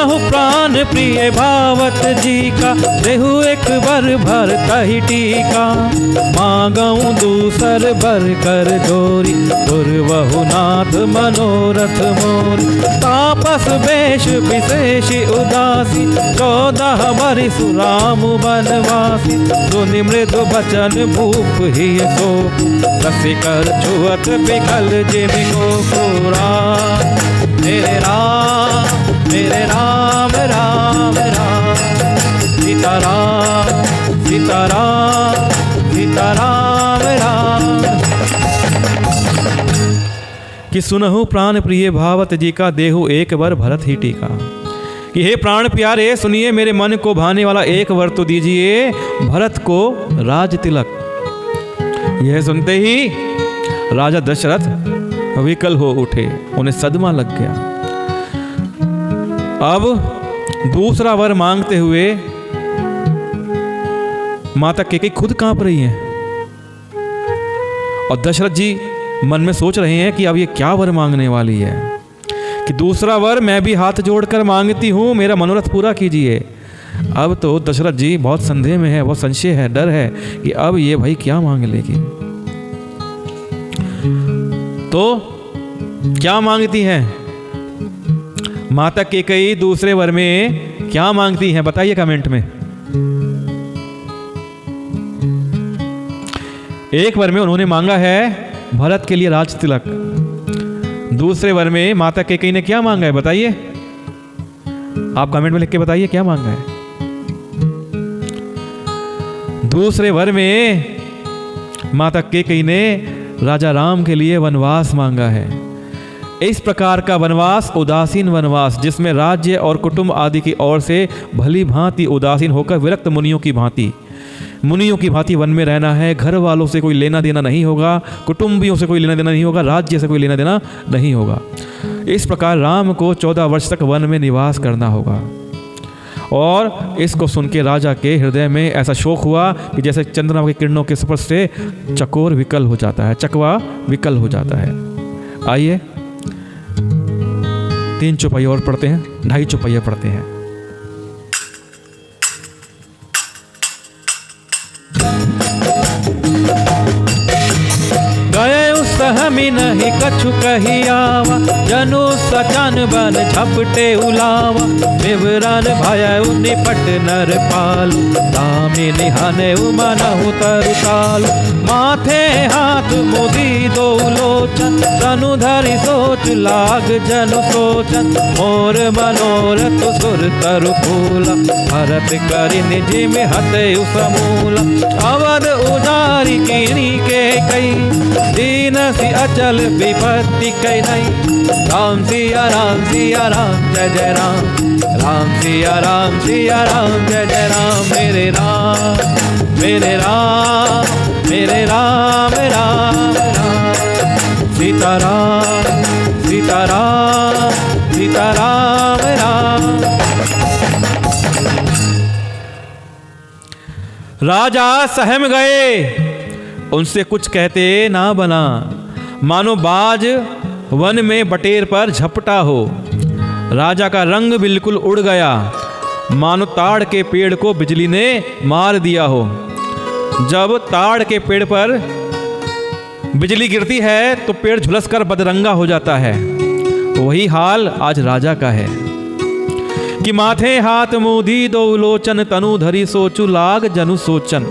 सुनहु प्राण प्रिय भावत जी का, देहु एक बर भर कही टीका। मांगऊं दूसर बर कर जोरी, दुर्वहु नाथ मनोरथ मोरी। तापस वेश विशेष उदासी, 14 बरिस राम बनवासी। सुनि मृदु बचन भूप ही सो, रसिकर छुअत बिकल जिम को राम। मेरे राम राम राम, सीताराम सीताराम सीताराम राम। कि सुनहु प्राण प्रिय भावत जी का, देहु एक वर भरत ही टीका। कि हे प्राण प्यारे, सुनिए मेरे मन को भाने वाला एक वर तो दीजिए, भरत को राज तिलक। यह सुनते ही राजा दशरथ विकल हो उठे, उन्हें सदमा लग गया। अब दूसरा वर मांगते हुए माता कैकेयी खुद कांप रही हैं और दशरथ जी मन में सोच रहे हैं कि अब ये क्या वर मांगने वाली है। कि दूसरा वर मैं भी हाथ जोड़कर मांगती हूं, मेरा मनोरथ पूरा कीजिए। अब तो दशरथ जी बहुत संदेह में है, बहुत संशय है, डर है कि अब ये भाई क्या मांग लेगी। तो क्या मांगती हैं माता कैकेयी? दूसरे वर में क्या मांगती हैं बताइए कमेंट में। एक वर में उन्होंने मांगा है भरत के लिए राज तिलक। दूसरे वर में माता कैकेयी ने क्या मांगा है बताइए, आप कमेंट में लिख के बताइए क्या मांगा है। दूसरे वर में माता कैकेयी ने राजा राम के लिए वनवास मांगा है। इस प्रकार का वनवास उदासीन वनवास, जिसमें राज्य और कुटुंब आदि की ओर से भली भांति उदासीन होकर विरक्त मुनियों की भांति वन में रहना है। घर वालों से कोई लेना देना नहीं होगा, कुटुंबियों से कोई लेना देना नहीं होगा, राज्य से कोई लेना देना नहीं होगा। इस प्रकार राम को 14 वर्ष तक वन में निवास करना होगा। और इसको सुन के राजा के हृदय में ऐसा शोक हुआ कि जैसे चंद्रमा की किरणों के स्पर्श से चकोर विकल हो जाता है, चकवा विकल हो जाता है। आइए 3 चौपाइयाँ और पढ़ते हैं, 2.5 चौपाइयाँ पढ़ते हैं। सहमी नहीं कछु कही आवा, जनु सचन बन झपटे उलावा। विवरण भयउ निपट नर पालु, दामी निहाने उमनहु तरु तालु। माथे हाथ मुदी दो लोचन, तनु धरि सोच लाग जनु सोचन। मोर मनोरथ सुर तरु फूला, भरत करि निज में हतयु समूला। अवध उजारी किनी के कई, दीन सी अचल विपत्ति कई नहीं। राम सिया राम सिया राम जय जय राम, राम सिया राम सिया राम जय जय राम। मेरे राम मेरे राम मेरे राम राम राम। सीताराम सीताराम सीताराम राम। राजा सहम गए, उनसे कुछ कहते ना बना। मानो बाज वन में बटेर पर झपटा हो। राजा का रंग बिल्कुल उड़ गया, मानो ताड़ के पेड़ को बिजली ने मार दिया हो। जब ताड़ के पेड़ पर बिजली गिरती है तो पेड़ झुलसकर बदरंगा हो जाता है। वही हाल आज राजा का है कि माथे हाथ मुदी दो लोचन, तनु धरी सोचु लाग जनु सोचन।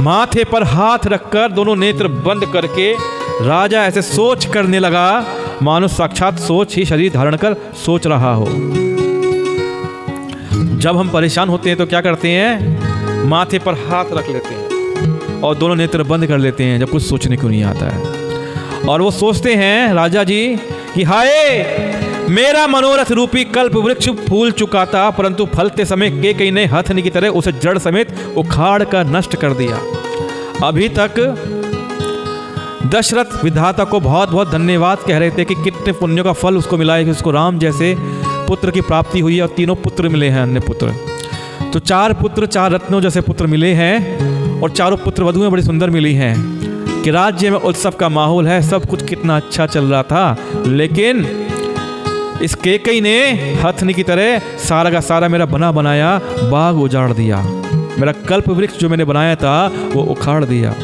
माथे पर हाथ रखकर दोनों नेत्र बंद करके राजा ऐसे सोच करने लगा, मानो साक्षात सोच ही शरीर धारण कर सोच रहा हो। जब हम परेशान होते हैं तो क्या करते हैं, माथे पर हाथ रख लेते हैं और दोनों नेत्र बंद कर लेते हैं जब कुछ सोचने को नहीं आता है। और वो सोचते हैं राजा जी कि हाय मेरा मनोरथ रूपी कल्प वृक्ष फूल चुका था, परंतु फलते समय कैकेयी ने हथनी की तरह उसे जड़ समेत उखाड़ कर नष्ट कर दिया। अभी तक दशरथ विधाता को बहुत बहुत धन्यवाद कह रहे थे कि कितने पुण्यों का फल उसको मिला है कि उसको राम जैसे पुत्र की प्राप्ति हुई है और 3 पुत्र मिले हैं, अन्य पुत्र। तो 4 पुत्र 4 रत्नों जैसे पुत्र मिले हैं और चारों पुत्र वधुएं बड़ी सुंदर मिली हैं कि राज्य में उत्सव का माहौल है, सब कुछ कितना अच्छा चल रहा था। लेकिन इस कैकेयी ने हथनी की तरह सारा का सारा मेरा बना बनाया बाग उजाड़ दिया, मेरा कल्प वृक्ष जो मैंने बनाया था वो उखाड़ दिया।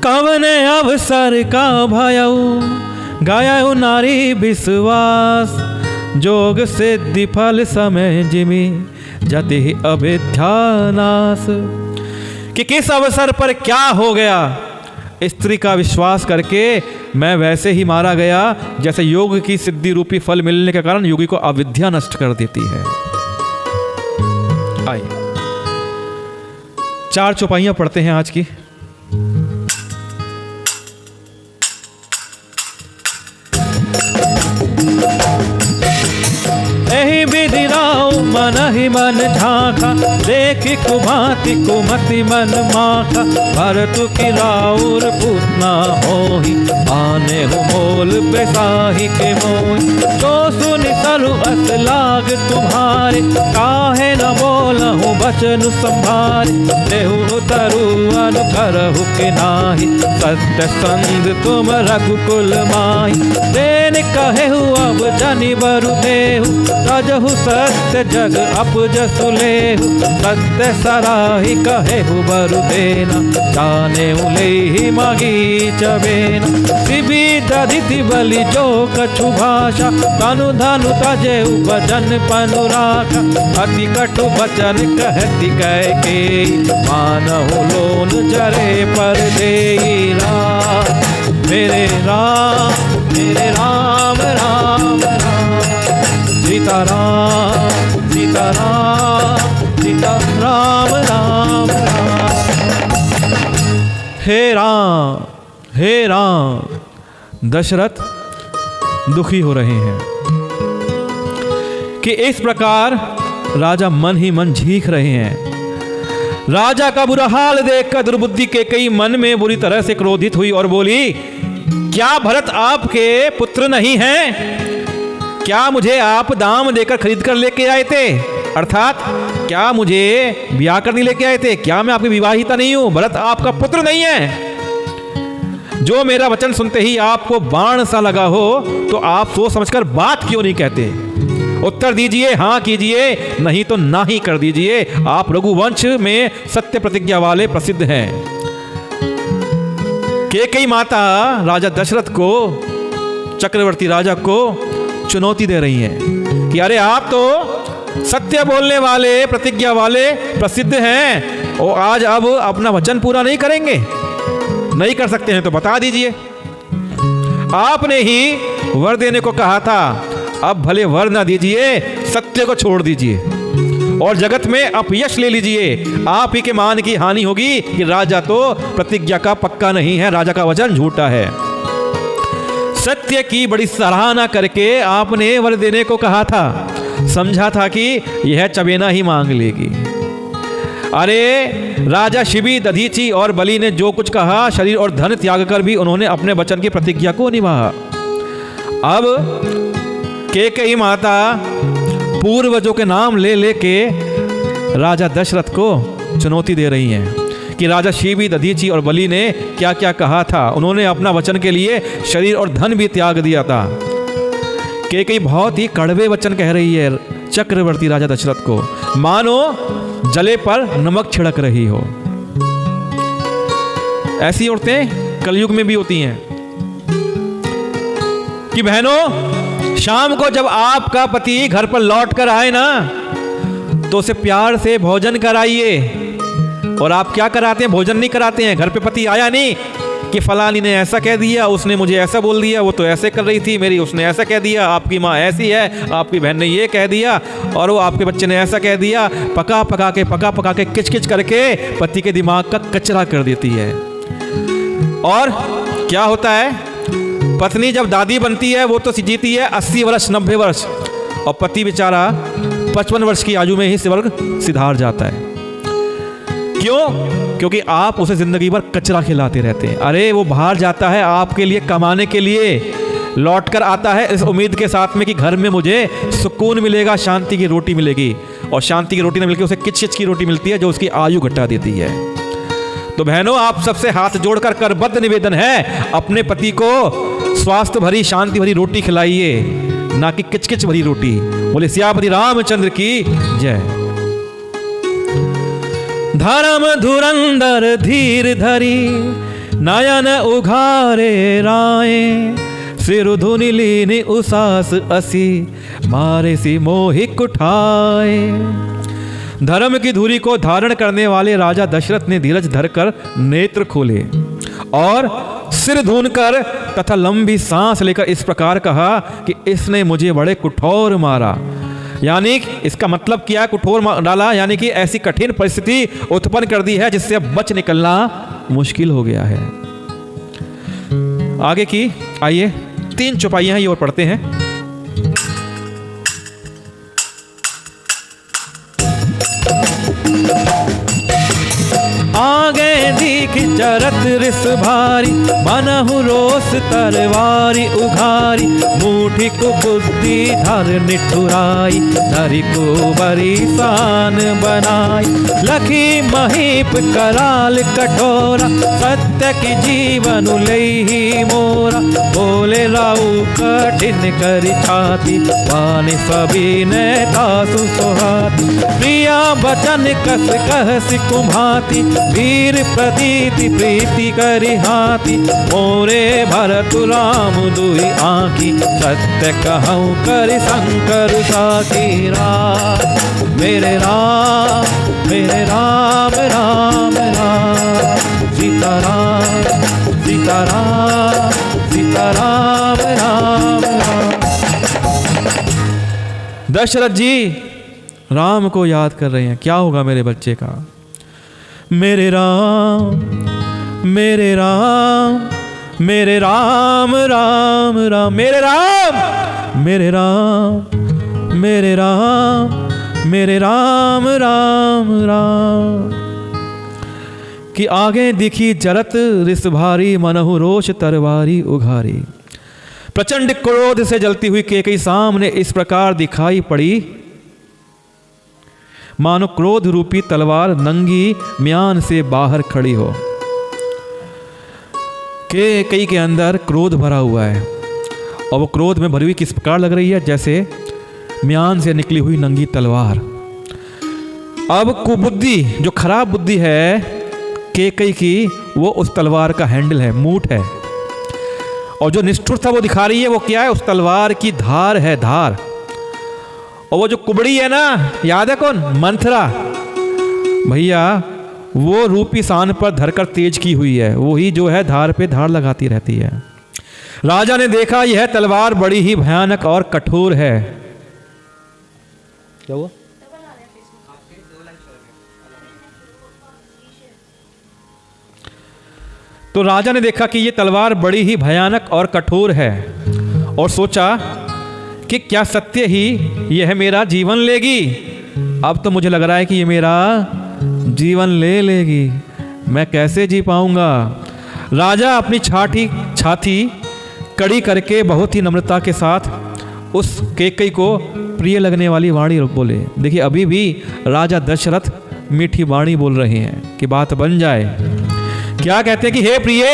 कवने अवसर का भयऊ गाया नारी विश्वास, जोग सिद्धि फल समय जिमी जति अविद्यानाश। कि किस अवसर पर क्या हो गया, स्त्री का विश्वास करके मैं वैसे ही मारा गया जैसे योग की सिद्धि रूपी फल मिलने के कारण योगी को अविद्या नष्ट कर देती है। आइए 4 चौपाइयां पढ़ते हैं आज की। एहि विधि राव मन ही मन झांका, देखी कुभांति कुमति मन माखा। भरतु की राउर पूतना होही, आने हो मोल बेसाही के मोही। जो सुनि सरु अस लाग तुम्हारे, काहे न बोलहु बचन संभारे। देहु तरु अनु करहु के नाही, सत्य संग तुम रघुकुल माही। देन कहेहु अब जनि बरु देहु, तजहु सत्य जग अपजसु लेहु। सत्य सराही कहेहु बरु देना, जाने उलेहि मागी चबेना। शिबी दधिति बलि जो कछु भाषा, तनु धनु तजेहु भजन पनु राखा। अति कटु बचन कहति कैकेयी, मानहु लोन जरे पर देई राम। मेरे राम राम राम, सीताराम सीताराम सीताराम राम राम। हे राम दशरथ दुखी हो रहे हैं कि इस प्रकार राजा मन ही मन झीक रहे हैं। राजा का बुरा हाल देखकर दुर्बुद्धि कैकेयी मन में बुरी तरह से क्रोधित हुई और बोली, क्या भरत आपके पुत्र नहीं हैं? क्या मुझे आप दाम देकर खरीद कर लेके आए थे? अर्थात क्या मुझे ब्याह करने लेके आए थे? क्या मैं आपकी विवाहिता नहीं हूं? भरत आपका पुत्र नहीं है? जो मेरा वचन सुनते ही आपको बाण सा लगा हो तो आप सोच समझकर बात क्यों नहीं कहते? उत्तर दीजिए, हाँ कीजिए, नहीं तो ना ही कर दीजिए। आप रघुवंश में सत्य प्रतिज्ञा वाले प्रसिद्ध हैं। कैकेयी माता राजा दशरथ को, चक्रवर्ती राजा को चुनौती दे रही हैं कि अरे आप तो सत्य बोलने वाले, प्रतिज्ञा वाले प्रसिद्ध हैं और आज अब अपना वचन पूरा नहीं करेंगे? नहीं कर सकते हैं तो बता दीजिए। आपने ही वर देने को कहा था, अब भले वर ना दीजिए, सत्य को छोड़ दीजिए और जगत में अपयश ले लीजिए। आप ही के मान की हानि होगी कि राजा तो प्रतिज्ञा का पक्का नहीं है, राजा का वचन झूठा है। सत्य की बड़ी सराहना करके आपने वर देने को कहा था, समझा था कि यह चबेना ही मांग लेगी। अरे राजा शिबी, दधीची और बलि ने जो कुछ कहा, शरीर और धन त्याग कर भी उन्होंने अपने वचन की प्रतिज्ञा को निभाया। अब कैकेयी माता पूर्वजों के नाम ले लेके राजा दशरथ को चुनौती दे रही हैं कि राजा शिबी, दधीची और बलि ने क्या क्या कहा था। उन्होंने अपना वचन के लिए शरीर और धन भी त्याग दिया था। कैकेयी बहुत ही कड़वे वचन कह रही है चक्रवर्ती राजा दशरथ को, मानो जले पर नमक छिड़क रही हो। ऐसी औरतें कलयुग में भी होती हैं कि बहनों, शाम को जब आपका पति घर पर लौट कर आए ना तो उसे प्यार से भोजन कराइए। और आप क्या कराते हैं? भोजन नहीं कराते हैं। घर पे पति आया नहीं कि फलानी ने ऐसा कह दिया, उसने मुझे ऐसा बोल दिया, वो तो ऐसे कर रही थी मेरी, उसने ऐसा कह दिया, आपकी माँ ऐसी है, आपकी बहन ने ये कह दिया और वो आपके बच्चे ने ऐसा कह दिया। पका पका के किच किच करके पति के दिमाग का कचरा कर देती है। और क्या होता है, पत्नी जब दादी बनती है वो तो जीती है 80 वर्ष 90 वर्ष और पति बेचारा 55 वर्ष की आयु में ही स्वर्ग सिधार जाता है। क्यों? क्योंकि आप उसे जिंदगी भर कचरा खिलाते रहते हैं। अरे वो बाहर जाता है आपके लिए कमाने के लिए, लौट कर आता है इस उम्मीद के साथ में कि घर में मुझे सुकून मिलेगा, शांति की रोटी मिलेगी। और शांति की रोटी न मिलकर उसे किच किच की रोटी मिलती है जो उसकी आयु घटा देती है। तो बहनों, आप सबसे हाथ जोड़कर करबद्ध निवेदन है, अपने पति को स्वास्थ्य भरी शांति भरी रोटी खिलाइए, ना कि किचकिच भरी रोटी। बोले सियापति रामचंद्र की जय। धर्म धुरंधर धीर धरी नयन उघारे राय, सिर धुनि लीनि उसास असी मारे सी मोहि कुठाए। धर्म की धुरी को धारण करने वाले राजा दशरथ ने धीरज धरकर नेत्र खोले और सिर धूनकर तथा लंबी सांस लेकर इस प्रकार कहा कि इसने मुझे बड़े कठोर मारा। यानी इसका मतलब क्या, कठोर डाला, यानी कि ऐसी कठिन परिस्थिति उत्पन्न कर दी है जिससे अब बच निकलना मुश्किल हो गया है। आगे की आइए 3 चौपाइयां ये और पढ़ते हैं। आगे दीख जरत रिस भारी, मनहु रोस तरवारी उघारी, मुठी को बुद्धि धर निठुराई, धरि को बरी सान बनाई। लखी महीप कराल कठोरा, सत्य की जीवन लई मोरा। बोले राउ कठिन करी छाती, पानी सभी ने तासु सोहाती। प्रिया बचन कस कहसी कुम्हाती, वीर प्रतीति प्रीति करी हाथी। मोरे भरत राम दुई आँखी, सत्य कहूँ करि शंकर साथी। राम मेरे राम राम राम, सीता राम सीता राम राम राम। दशरथ जी राम को याद कर रहे हैं, क्या होगा मेरे बच्चे का। मेरे राम मेरे राम मेरे राम राम राम, मेरे राम मेरे राम मेरे राम मेरे राम राम राम। कि आगे दिखी जरत रिस भारी, मनहु रोष तरवारी उघारी। प्रचंड क्रोध से जलती हुई कैकेयी सामने इस प्रकार दिखाई पड़ी, मानो क्रोध रूपी तलवार नंगी म्यान से बाहर खड़ी हो। कैकेयी के अंदर क्रोध भरा हुआ है और वो क्रोध में भरी हुई किस प्रकार लग रही है, जैसे म्यान से निकली हुई नंगी तलवार। अब कुबुद्धि, जो खराब बुद्धि है कैकेयी की, वो उस तलवार का हैंडल है, मूठ है। और जो निष्ठुरता वो दिखा रही है वो क्या है, उस तलवार की धार है, धार। और वो जो कुबड़ी है ना, याद है कौन, मंथरा भैया, वो रूपी सान पर धरकर तेज की हुई है, वही जो है धार पे धार लगाती रहती है। राजा ने देखा यह तलवार बड़ी ही भयानक और कठोर है। क्या हुआ? तो राजा ने देखा कि यह तलवार बड़ी ही भयानक और कठोर है और सोचा कि क्या सत्य ही यह मेरा जीवन लेगी। अब तो मुझे लग रहा है कि ये मेरा जीवन ले लेगी, मैं कैसे जी पाऊंगा। राजा अपनी छाती कड़ी करके बहुत ही नम्रता के साथ उस कैकेयी को प्रिय लगने वाली वाणी बोले। देखिए अभी भी राजा दशरथ मीठी वाणी बोल रहे हैं कि बात बन जाए। क्या कहते हैं कि हे प्रिय,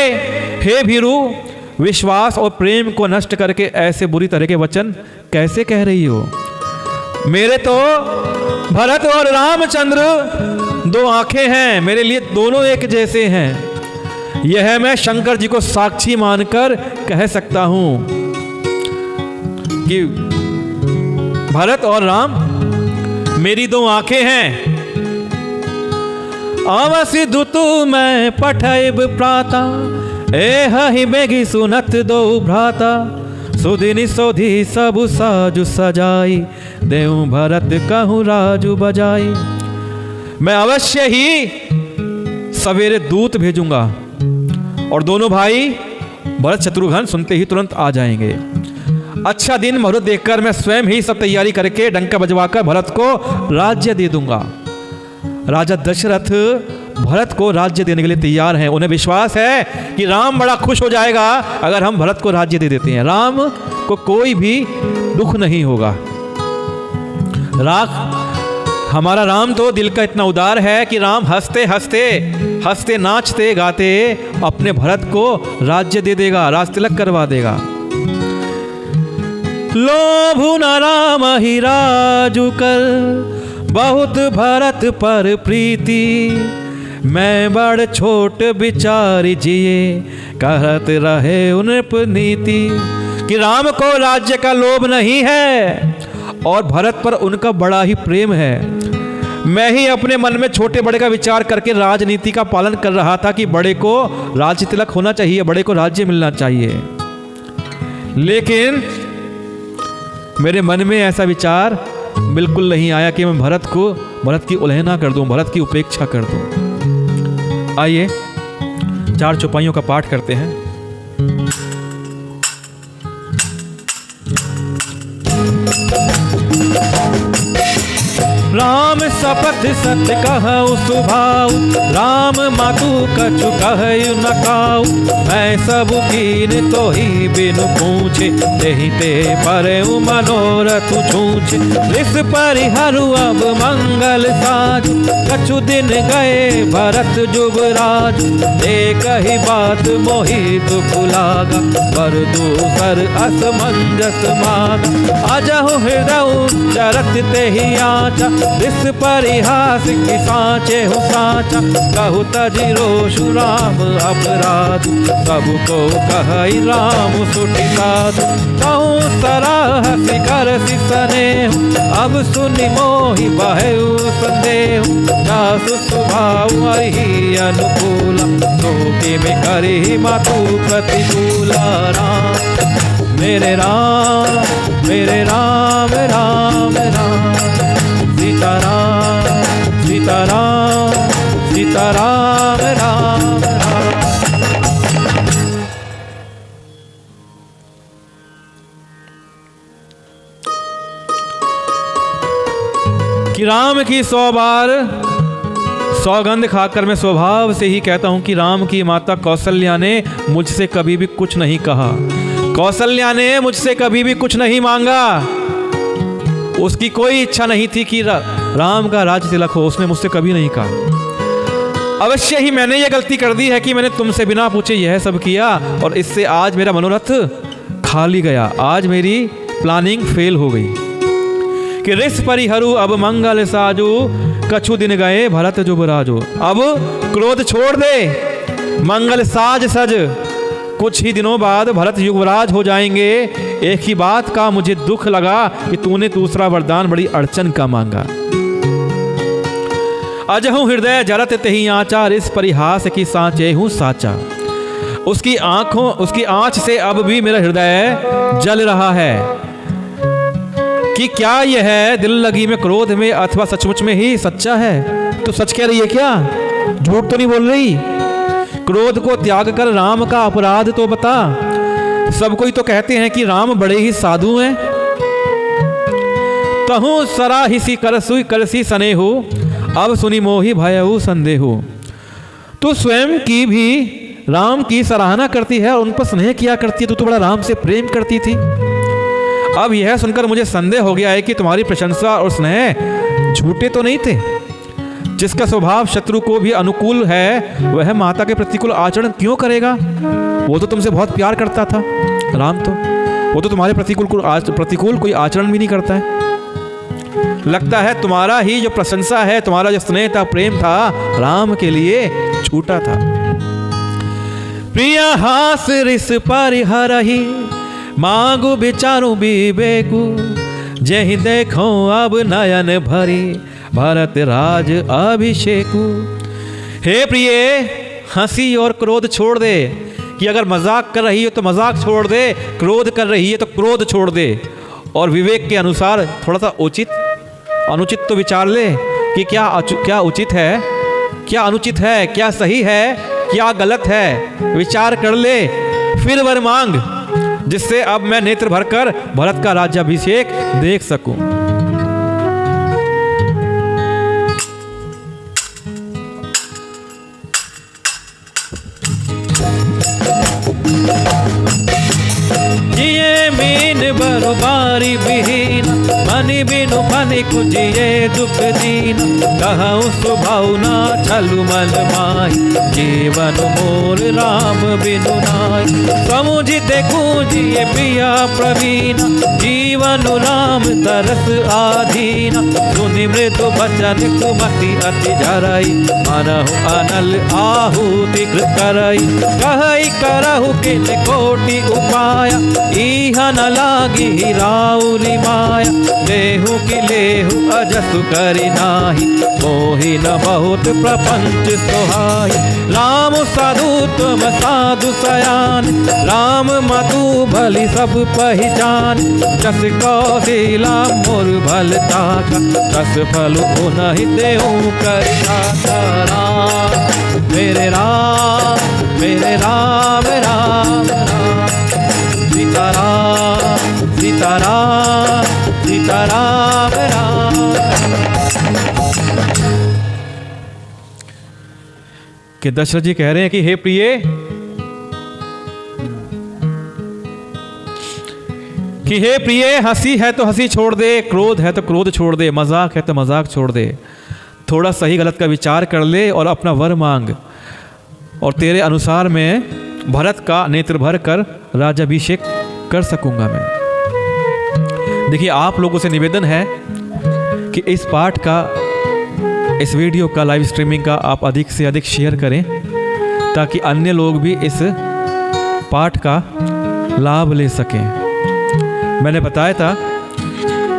हे भीरू, विश्वास और प्रेम को नष्ट करके ऐसे बुरी तरह के वचन कैसे कह रही हो। मेरे तो भरत और रामचंद्र 2 आंखें हैं, मेरे लिए दोनों एक जैसे हैं। यह मैं शंकर जी को साक्षी मानकर कह सकता हूं कि भरत और राम मेरी 2 आंखें हैं। आवसी दुतु मैं पठैब प्राता, एहि बेगी सुनत दो भ्राता। सुदिनी सोधी सबु साजु सजाई, देव भरत कहूँ राजू बजाई। मैं अवश्य ही सवेरे दूत भेजूंगा और दोनों भाई भरत शत्रुघ्न सुनते ही तुरंत आ जाएंगे। अच्छा दिन मुहूर्त देखकर मैं स्वयं ही सब तैयारी करके डंका बजवाकर भरत को राज्य दे दूंगा। राजा दशरथ भरत को राज्य देने के लिए तैयार हैं। उन्हें विश्वास है कि राम बड़ा खुश हो जाएगा अगर हम भरत को राज्य दे देते हैं। राम को कोई भी दुख नहीं होगा। हमारा राम तो दिल का इतना उदार है कि राम हंसते हंसते हंसते नाचते गाते अपने भरत को राज्य दे देगा, राज तिलक करवा देगा। लोभु न राम ही राजु कर, बहुत भरत पर प्रीति, मैं बड़ छोट विचारी जिए, कहत रहे उन्नप नीति। कि राम को राज्य का लोभ नहीं है और भरत पर उनका बड़ा ही प्रेम है। मैं ही अपने मन में छोटे बड़े का विचार करके राजनीति का पालन कर रहा था कि बड़े को राज्य तिलक होना चाहिए, बड़े को राज्य मिलना चाहिए। लेकिन मेरे मन में ऐसा विचार बिल्कुल नहीं आया कि मैं भरत की उल्लंघना कर दूं, भरत की उपेक्षा कर दूं। आइए 4 चौपाइयों का पाठ करते हैं। राम शपथ सत्य कहु सुभाऊ, राम मातु कछु कहु न काऊ, मैं सब कीन तो ही बिनु पूछे, तेहि ते परउ मनोरथ छूछे। इस परिहरु अब मंगल साज, कछु दिन गए भरत जुबराज, एक ही बात मोहि दुख लागा, पर दूसर असमंजस मागा। अजहु हृदय जरत तेहि आचा, इस परिहास की साँचे हो साँचा, कहु तजि रोषु राम अपराध, सबको कहई राम सुठि साधु। कहूँ सराहसि करसि स्नेहु, अब सुनि मोहि बहउ संदेहु, जासु स्वभाव हरि अनुकूला, तो किमि करिहि मातु प्रतिकूला। राम मेरे राम राम राम, सीताराम सीताराम सीताराम राम राम। कि राम की 100 बार सौगंध खाकर मैं स्वभाव से ही कहता हूं कि राम की माता कौशल्या ने मुझसे कभी भी कुछ नहीं कहा, कौशल्या ने मुझसे कभी भी कुछ नहीं मांगा। उसकी कोई इच्छा नहीं थी कि राम का राज्य तिलक हो, उसने मुझसे कभी नहीं कहा। अवश्य ही मैंने ये गलती कर दी है कि मैंने तुमसे बिना पूछे यह सब किया, और इससे आज मेरा मनोरथ खाली गया, आज मेरी प्लानिंग फेल हो गई। कि रिस परिहरु अब मंगल साजू, कछु दिन गए भरत जुबराजो। अब क्रोध छोड़ दे, मंगल साज सज, कुछ ही दिनों बाद भरत युवराज हो जाएंगे। एक ही बात का मुझे दुख लगा कि तूने दूसरा वरदान बड़ी अड़चन का मांगा। अजहु हृदय जरत तेहि आचा, इस परिहास की सांचे हूं साचा। उसकी आंच से अब भी मेरा हृदय जल रहा है कि क्या यह दिल लगी में क्रोध में अथवा सचमुच में ही सच्चा है। तो सच कह रही है क्या, झूठ तो नहीं बोल रही। क्रोध को त्याग कर राम का अपराध तो बता। सब कोई तो कहते हैं कि राम बड़े ही साधु हैं। तहु सराहिसी करसी स्नेहु, अब सुनी मोहि भयउ संदेहु। तू स्वयं की भी राम की सराहना करती है और उन पर स्नेह किया करती है, तू तो बड़ा राम से प्रेम करती थी। अब यह सुनकर मुझे संदेह हो गया है कि तुम्हारी प्रशंसा और स्नेह झूठे तो नहीं थे। जिसका स्वभाव शत्रु को भी अनुकूल है, वह माता के प्रतिकूल आचरण क्यों करेगा। वो तो तुमसे बहुत प्यार करता था राम, तो वो तो तुम्हारे प्रतिकूल कोई आचरण भी नहीं करता है। लगता है तुम्हारा ही जो प्रशंसा है, तुम्हारा जो स्नेह था, प्रेम था, राम के लिए झूठा था। प्रिय हास रिस परिहरहि, मांगु विचारू विवेकु, जेहि देखो अब नयन भरी, भरत राज अभिषेकु। हे प्रिय, हंसी और क्रोध छोड़ दे। कि अगर मजाक कर रही है तो मजाक छोड़ दे, क्रोध कर रही है तो क्रोध छोड़ दे, और विवेक के अनुसार थोड़ा सा उचित अनुचित तो विचार ले कि क्या उचित है, क्या अनुचित है, क्या सही है, क्या गलत है। विचार कर ले, फिर वर मांग, जिससे अब मैं नेत्र भरकर भरत का राज्याभिषेक देख सकूं। जिये मीन बरबारी विहीन, मन धनी बिनु फनि कुजिए दुख दीन, कहूँ सुभाऊ ना छलु मन माही, जीवन मोर राम बिनु नाई। समुझिते कूजिए पिया प्रवीण, जीवन राम तरस आधीन। सुनि मृदु बचन कुमति अति झरई, मनहु अनल आहुति करई। कहई करहु किन कोटि उपाय, इह न लागी राउरी माया। लेहु कि लेहु अजसु करि नाही, मोहि न बहुत प्रपंच सोहाई। राम साधु तुम साधु सयान, राम मातु भली सब पहचान। जस कौशिला मोर भल ताका, तस फल पुनहि देहु करि दाता। राम मेरे राम मेरे राम राम राम, सीताराम सीताराम सीताराम राम। कि दशरथ जी कह रहे हैं कि हे प्रिय, कि हे प्रिय, हंसी है तो हंसी छोड़ दे, क्रोध है तो क्रोध छोड़ दे, मजाक है तो मजाक छोड़ दे। थोड़ा सही गलत का विचार कर ले और अपना वर मांग, और तेरे अनुसार मैं भरत का नेत्र भर कर राज्याभिषेक कर सकूंगा मैं। देखिए, आप लोगों से निवेदन है कि इस पाठ का, इस वीडियो का, लाइव स्ट्रीमिंग का आप अधिक से अधिक शेयर करें, ताकि अन्य लोग भी इस पाठ का लाभ ले सकें। मैंने बताया था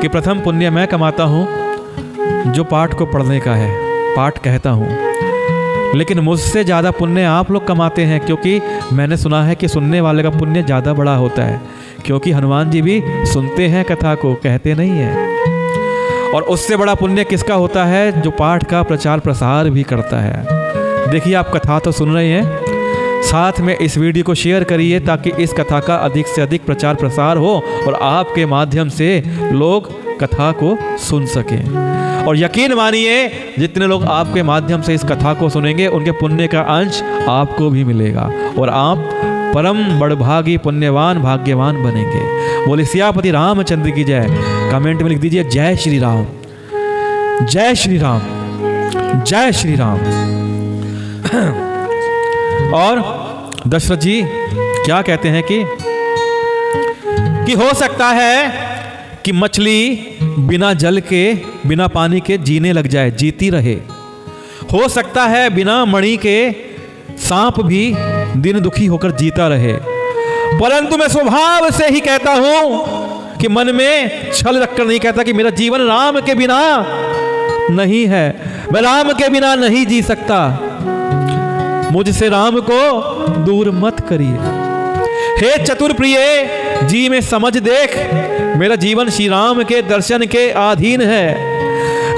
कि प्रथम पुण्य मैं कमाता हूँ जो पाठ को पढ़ने का है, पाठ कहता हूँ, लेकिन मुझसे ज़्यादा पुण्य आप लोग कमाते हैं, क्योंकि मैंने सुना है कि सुनने वाले का पुण्य ज़्यादा बड़ा होता है, क्योंकि हनुमान जी भी सुनते हैं कथा को, कहते नहीं हैं। और उससे बड़ा पुण्य किसका होता है? जो पाठ का प्रचार प्रसार भी करता है। देखिए, आप कथा तो सुन रहे हैं, साथ में इस वीडियो को शेयर करिए, ताकि इस कथा का अधिक से अधिक प्रचार प्रसार हो और आपके माध्यम से लोग कथा को सुन सकें। और यकीन मानिए, जितने लोग आपके माध्यम से इस कथा को सुनेंगे, उनके पुण्य का अंश आपको भी मिलेगा और आप परम बड़भागी, पुण्यवान, भाग्यवान बनेंगे। बोले सियापति रामचंद्र की जय। कमेंट में लिख दीजिए जय श्री राम, जय श्री राम, जय श्री राम। और दशरथ जी क्या कहते हैं कि हो सकता है कि मछली बिना जल के, बिना पानी के जीने लग जाए, जीती रहे। हो सकता है बिना मणि के सांप भी दिन दुखी होकर जीता रहे, परंतु मैं स्वभाव से ही कहता हूं कि मन में छल रखकर नहीं कहता कि मेरा जीवन राम के बिना नहीं है, मैं राम के बिना नहीं जी सकता, मुझसे राम को दूर मत करिए। हे चतुर प्रिय, जी में समझ देख, मेरा जीवन श्री राम के दर्शन के अधीन है।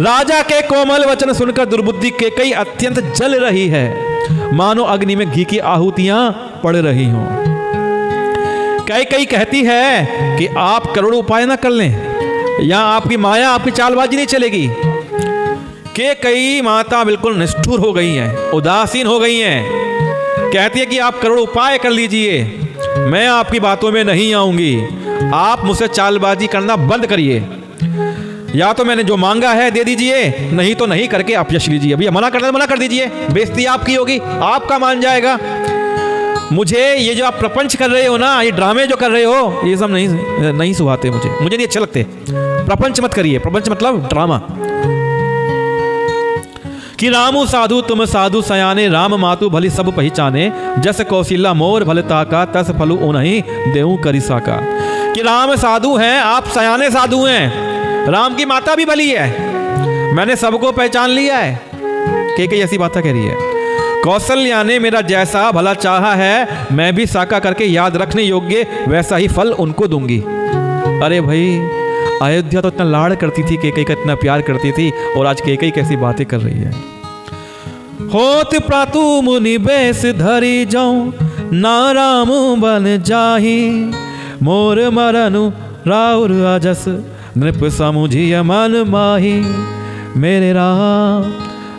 राजा के कोमल वचन सुनकर दुर्बुद्धि के कई अत्यंत जल रही है, मानो अग्नि में घी की आहुतियां पड़ रही हों। कई कहती है कि आप करोड़ों उपाय ना कर लें, या आपकी माया, आपकी चालबाजी नहीं चलेगी। के कई माता बिल्कुल निष्ठुर हो गई हैं, उदासीन हो गई हैं, कहती है कि आप करोड़ों उपाय कर लीजिए, मैं आपकी बातों में नहीं आऊंगी, आप मुझसे चालबाजी करना बंद करिए, या तो मैंने जो मांगा है दे दीजिए, नहीं तो नहीं करके आप यश लीजिए। भैया मना करना, मना कर दीजिए, बेइज्जती आपकी होगी, आपका मान जाएगा। मुझे ये जो आप प्रपंच कर रहे हो ना, ये ड्रामे जो कर रहे हो, ये सब नहीं सुहाते, मुझे नहीं अच्छे लगते। प्रपंच मत करिए, प्रपंच मतलब ड्रामा। कि रामु साधु तुम साधु सयाने, राम मातु भली सब पहचाने, जस कौशिला मोर भल ताका, तस फलु उन्हीं देहु करि साका। कि राम साधु हैं, आप सयाने साधु हैं, राम की माता भी भली है, मैंने सबको पहचान लिया है। कई ऐसी बातें कह रही है। कौशल्या ने मेरा जैसा भला चाहा है, मैं भी साका करके याद रखने योग्य वैसा ही फल उनको दूंगी। अरे भाई, अयोध्या तो इतना लाड़ करती थी, केकई का इतना प्यार करती थी, और आज केकई कैसी बातें कर रही है। होत प्रातु मुनि बेस धरी जाऊं, ना राम बन जाही, मोर मरनु राउर अजस, नृप समुझिय मन माही। मेरे राम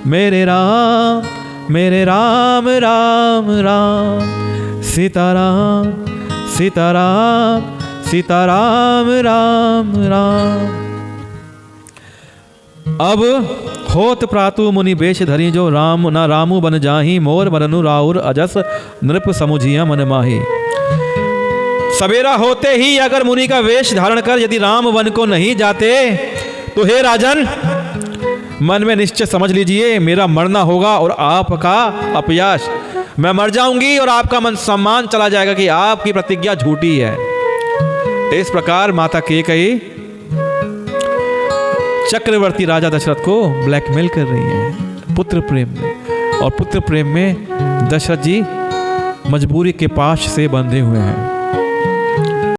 मेरे राम मेरे राम राम राम, सीताराम सीताराम सीताराम राम राम। अब होत प्रातु मुनि वेश धरी, जो राम न रामू बन जाही, मोर बरनु राउर अजस नृप समुझिया मन माही। सवेरा होते ही अगर मुनि का वेश धारण कर यदि राम वन को नहीं जाते तो हे राजन, मन में निश्चय समझ लीजिए मेरा मरना होगा और आपका अपयश, मैं मर जाऊंगी और आपका मन सम्मान चला जाएगा कि आपकी प्रतिज्ञा झूठी है। इस प्रकार माता कैकेयी चक्रवर्ती राजा दशरथ को ब्लैकमेल कर रही है पुत्र प्रेम में, और पुत्र प्रेम में दशरथ जी मजबूरी के पाश से बंधे हुए हैं।